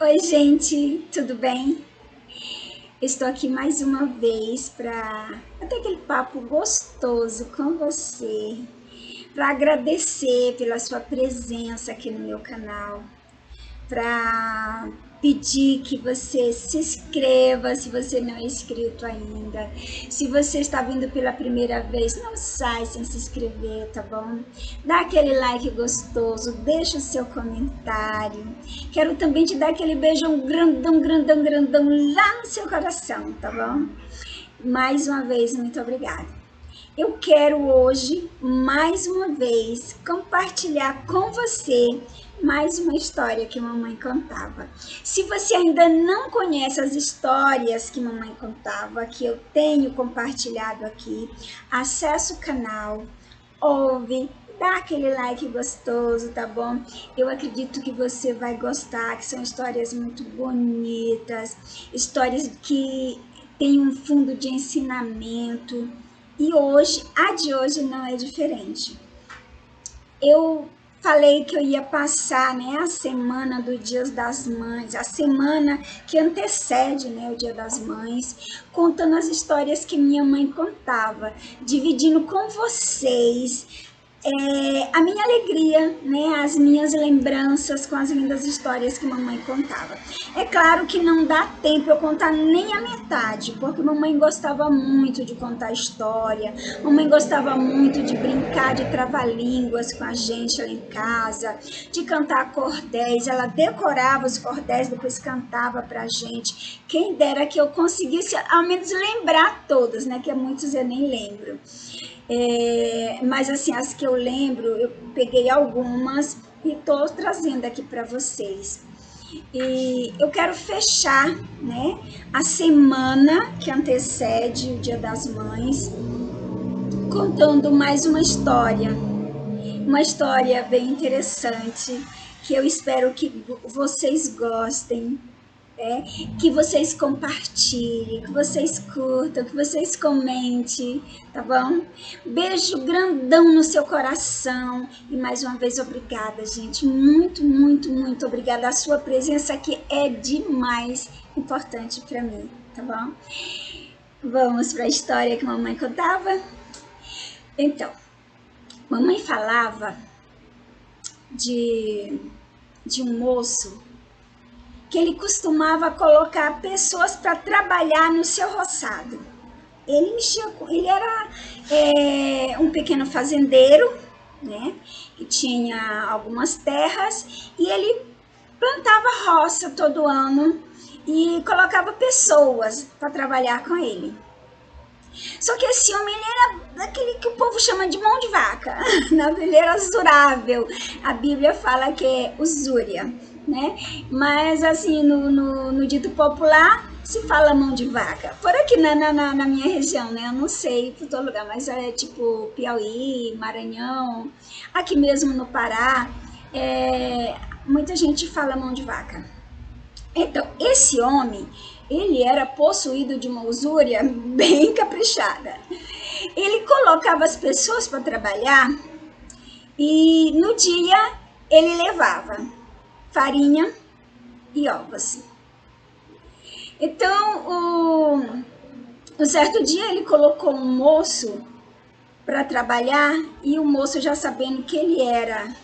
Oi, gente, tudo bem? Estou aqui mais uma vez para ter aquele papo gostoso com você, para agradecer pela sua presença aqui no meu canal, para pedir que você se inscreva se você não é inscrito ainda. Se você está vindo pela primeira vez, não sai sem se inscrever, tá bom? Dá aquele like gostoso, deixa o seu comentário. Quero também te dar aquele beijão grandão, grandão, grandão lá no seu coração, tá bom? Mais uma vez, muito obrigada. Eu quero hoje, mais uma vez, compartilhar com você mais uma história que mamãe contava. Se você ainda não conhece as histórias que mamãe contava, que eu tenho compartilhado aqui, acesse o canal, ouve, dá aquele like gostoso, tá bom? Eu acredito que você vai gostar, que são histórias muito bonitas, histórias que têm um fundo de ensinamento. E hoje, a de hoje não é diferente. Eu falei que eu ia passar, né, a semana do Dia das Mães, a semana que antecede, né, o Dia das Mães, contando as histórias que minha mãe contava, dividindo com vocês a minha alegria, né, as minhas lembranças com as lindas histórias que mamãe contava. É claro que não dá tempo eu contar nem a metade, porque mamãe gostava muito de contar história, mamãe gostava muito de brincar de trava-línguas com a gente lá em casa, de cantar cordéis, ela decorava os cordéis, depois cantava pra gente. Quem dera que eu conseguisse ao menos lembrar todas, né, que muitos eu nem lembro. Mas assim, as que eu lembro, eu peguei algumas e estou trazendo aqui para vocês. E eu quero fechar, né, a semana que antecede o Dia das Mães, contando mais uma história bem interessante, que eu espero que vocês gostem, é, que vocês compartilhem, que vocês curtam, que vocês comentem, tá bom? Beijo grandão no seu coração e mais uma vez obrigada, gente. Muito, muito, muito obrigada. A sua presença aqui é demais importante para mim, tá bom? Vamos para a história que mamãe contava? Então, mamãe falava de, de um moço que ele costumava colocar pessoas para trabalhar no seu roçado. Ele era um pequeno fazendeiro, né? Que tinha algumas terras e ele plantava roça todo ano e colocava pessoas para trabalhar com ele. Só que esse homem ele era daquele que o povo chama de mão de vaca, ele era usurável. A Bíblia fala que é usúria, né? Mas assim, no dito popular, se fala mão de vaca. Por aqui na minha região, né? Eu não sei por todo lugar, mas é tipo Piauí, Maranhão, aqui mesmo no Pará, muita gente fala mão de vaca. Então, esse homem, ele era possuído de uma usúria bem caprichada. Ele colocava as pessoas para trabalhar e no dia ele levava farinha e ovos. Então, um certo dia ele colocou um moço para trabalhar e o moço, já sabendo que ele era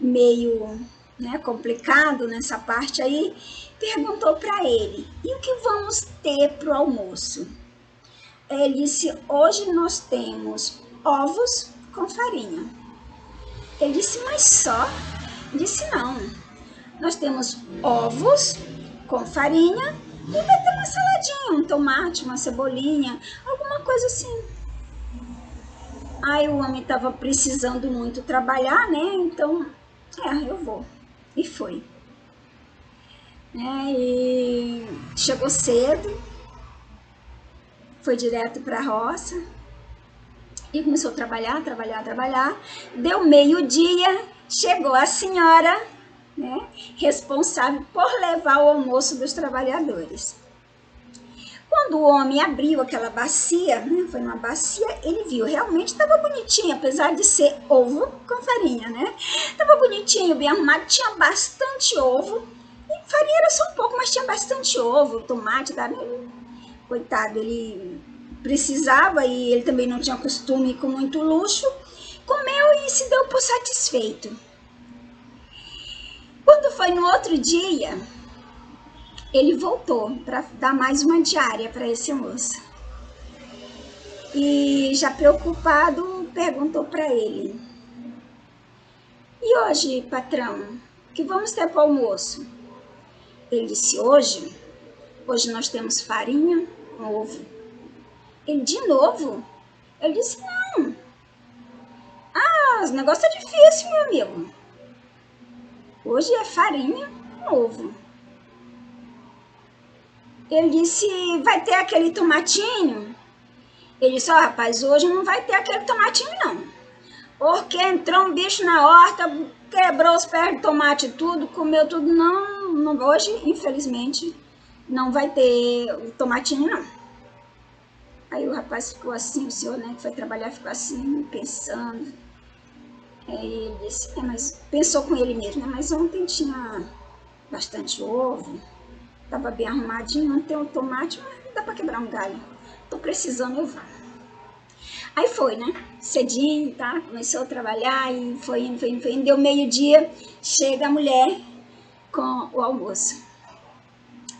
meio, né, complicado nessa parte aí, perguntou para ele: e o que vamos ter para o almoço? Ele disse: hoje nós temos ovos com farinha. Ele disse: mas só? Ele disse: não, nós temos ovos com farinha e vai ter uma saladinha, um tomate, uma cebolinha, alguma coisa assim. Aí o homem estava precisando muito trabalhar, né? Então, eu vou. E foi. E chegou cedo, foi direto para a roça e começou a trabalhar, trabalhar, trabalhar. Deu meio-dia, chegou a senhora, né, responsável por levar o almoço dos trabalhadores. Quando o homem abriu aquela bacia, né, foi uma bacia, ele viu, realmente estava bonitinho, apesar de ser ovo com farinha, né? Estava bonitinho, bem arrumado, tinha bastante ovo. E farinha era só um pouco, mas tinha bastante ovo, tomate, tá? Coitado, ele precisava e ele também não tinha costume com muito luxo. Comeu e se deu por satisfeito. Quando foi no outro dia, ele voltou para dar mais uma diária para esse moço. E já preocupado, perguntou para ele: e hoje, patrão, o que vamos ter para o almoço? Ele disse: hoje nós temos farinha com ovo. Ele: de novo? Ele disse: não. Ah, o negócio é difícil, meu amigo. Hoje é farinha com ovo. Ele disse: vai ter aquele tomatinho? Ele disse: ó, rapaz, hoje não vai ter aquele tomatinho, não. Porque entrou um bicho na horta, quebrou os pés de tomate tudo, comeu tudo. Não, hoje, infelizmente, não vai ter o tomatinho, não. Aí o rapaz ficou assim, o senhor, né, que foi trabalhar, ficou assim, pensando. Aí ele disse: mas pensou com ele mesmo, né? Mas ontem tinha bastante ovo, tava bem arrumadinho, não tem um tomate, mas dá para quebrar um galho. Tô precisando, eu vou. Aí foi, né? Cedinho, tá? Começou a trabalhar e foi indo. Deu meio-dia, chega a mulher com o almoço.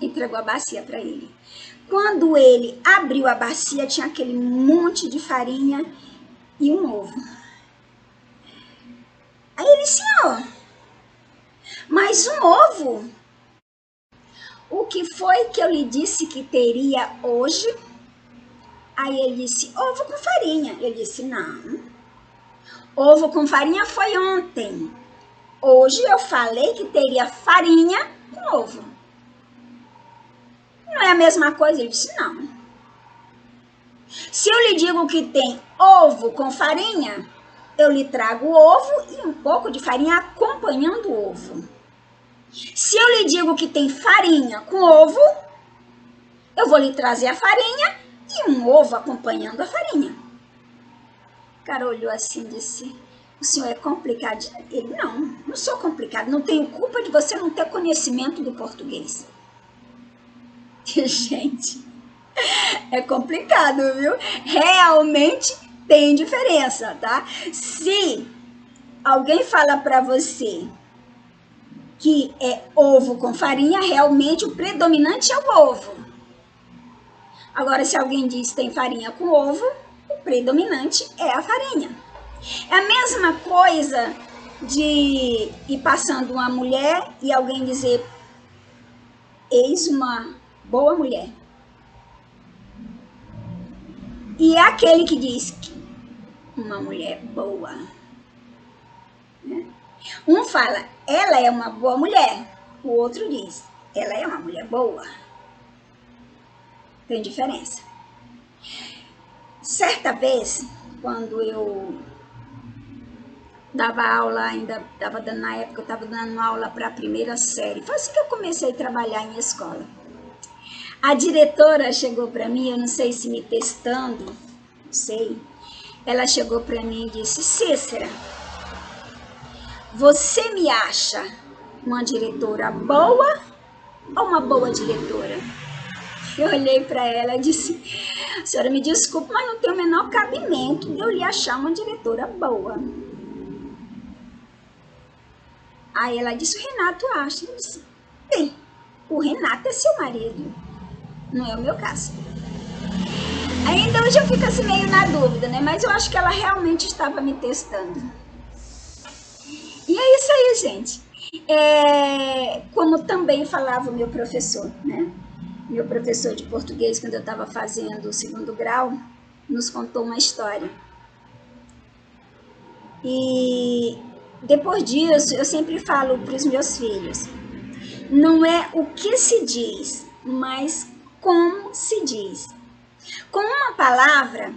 Entregou a bacia para ele. Quando ele abriu a bacia, tinha aquele monte de farinha e um ovo. Aí ele: senhor, mais um ovo? O que foi que eu lhe disse que teria hoje? Aí ele disse: ovo com farinha. Ele disse: não. Ovo com farinha foi ontem. Hoje eu falei que teria farinha com ovo. Não é a mesma coisa? Ele disse: não. Se eu lhe digo que tem ovo com farinha, eu lhe trago ovo e um pouco de farinha acompanhando o ovo. Se eu lhe digo que tem farinha com ovo, eu vou lhe trazer a farinha e um ovo acompanhando a farinha. O cara olhou assim e disse: o senhor é complicado? Ele: não sou complicado, não tenho culpa de você não ter conhecimento do português. Gente, é complicado, viu? Realmente tem diferença, tá? Se alguém fala para você que é ovo com farinha, realmente o predominante é o ovo. Agora, se alguém diz que tem farinha com ovo, o predominante é a farinha. É a mesma coisa de ir passando uma mulher e alguém dizer: eis uma boa mulher. E é aquele que diz que uma mulher boa. Um fala: ela é uma boa mulher. O outro diz: ela é uma mulher boa. Tem diferença. Certa vez, quando eu dava aula, ainda estava dando, na época eu estava dando aula para a primeira série. Foi assim que eu comecei a trabalhar em escola. A diretora chegou para mim, eu não sei se me testando, não sei. Ela chegou para mim e disse: Cícera, você me acha uma diretora boa ou uma boa diretora? Eu olhei para ela e disse: senhora, me desculpe, mas não tem o menor cabimento de eu lhe achar uma diretora boa. Aí ela disse: o Renato acha. Eu disse: bem, o Renato é seu marido, não é o meu caso. Ainda hoje eu fico assim meio na dúvida, né? Mas eu acho que ela realmente estava me testando. E é isso aí, gente. Como também falava o meu professor, né? Meu professor de português, quando eu estava fazendo o segundo grau, nos contou uma história. E depois disso, eu sempre falo para os meus filhos: não é o que se diz, mas como se diz. Com uma palavra,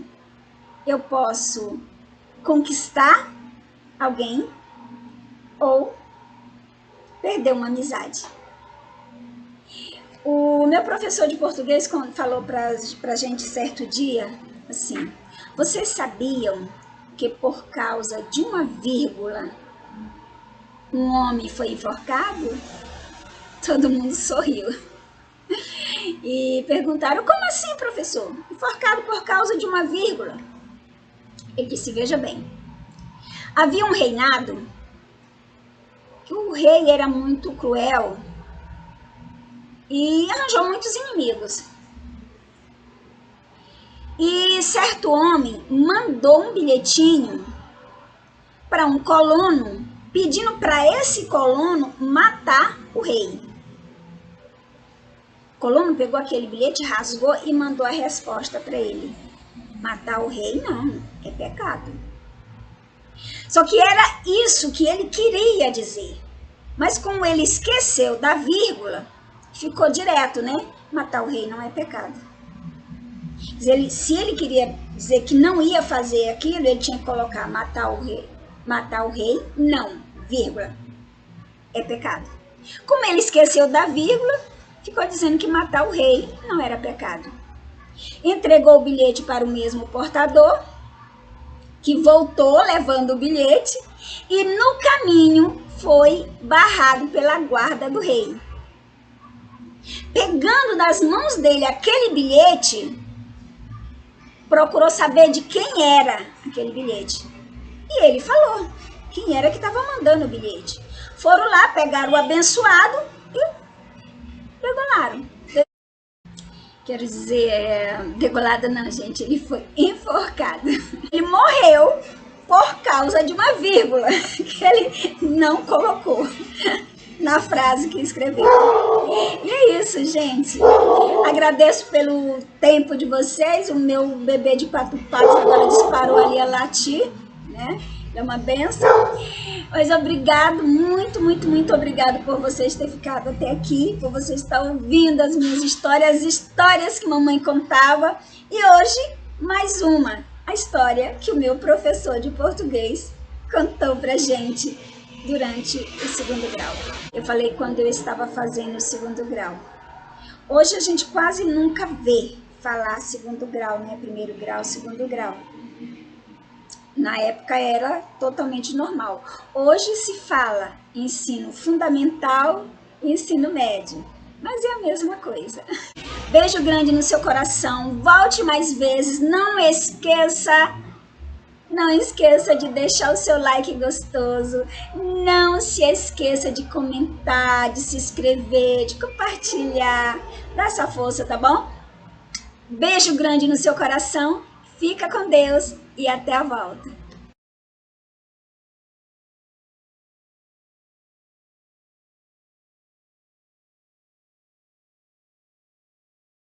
eu posso conquistar alguém ou perder uma amizade. O meu professor de português falou para a gente certo dia, assim: vocês sabiam que por causa de uma vírgula um homem foi enforcado? Todo mundo sorriu. E perguntaram, como assim, professor? Enforcado por causa de uma vírgula. Ele disse, veja bem, havia um reinado que o rei era muito cruel e arranjou muitos inimigos. E certo homem mandou um bilhetinho para um colono, pedindo para esse colono matar o rei. O colono pegou aquele bilhete, rasgou e mandou a resposta para ele. Matar o rei não, é pecado. Só que era isso que ele queria dizer. Mas como ele esqueceu da vírgula, ficou direto, né? Matar o rei não é pecado. Se ele queria dizer que não ia fazer aquilo, ele tinha que colocar matar o rei, não, vírgula, é pecado. Como ele esqueceu da vírgula, ficou dizendo que matar o rei não era pecado. Entregou o bilhete para o mesmo portador, que voltou levando o bilhete, e no caminho foi barrado pela guarda do rei. Pegando das mãos dele aquele bilhete, procurou saber de quem era aquele bilhete. E ele falou quem era que estava mandando o bilhete. Foram lá, pegaram o abençoado e degolaram. Quero dizer, degolada não, gente, ele foi enforcado. Ele morreu por causa de uma vírgula que ele não colocou na frase que escreveu. E é isso, gente. Agradeço pelo tempo de vocês. O meu bebê de quatro patas agora disparou ali a latir, né? É uma benção. Mas obrigado, muito, muito, muito obrigado por vocês terem ficado até aqui, por vocês estar ouvindo as minhas histórias, as histórias que mamãe contava. E hoje, mais uma, a história que o meu professor de português contou pra gente durante o segundo grau. Eu falei quando eu estava fazendo o segundo grau. Hoje a gente quase nunca vê falar segundo grau, né? Primeiro grau, segundo grau. Na época era totalmente normal. Hoje se fala ensino fundamental e ensino médio, mas é a mesma coisa. Beijo grande no seu coração, volte mais vezes, não esqueça de deixar o seu like gostoso, não se esqueça de comentar, de se inscrever, de compartilhar, dá essa força, tá bom? Beijo grande no seu coração, fica com Deus e até a volta.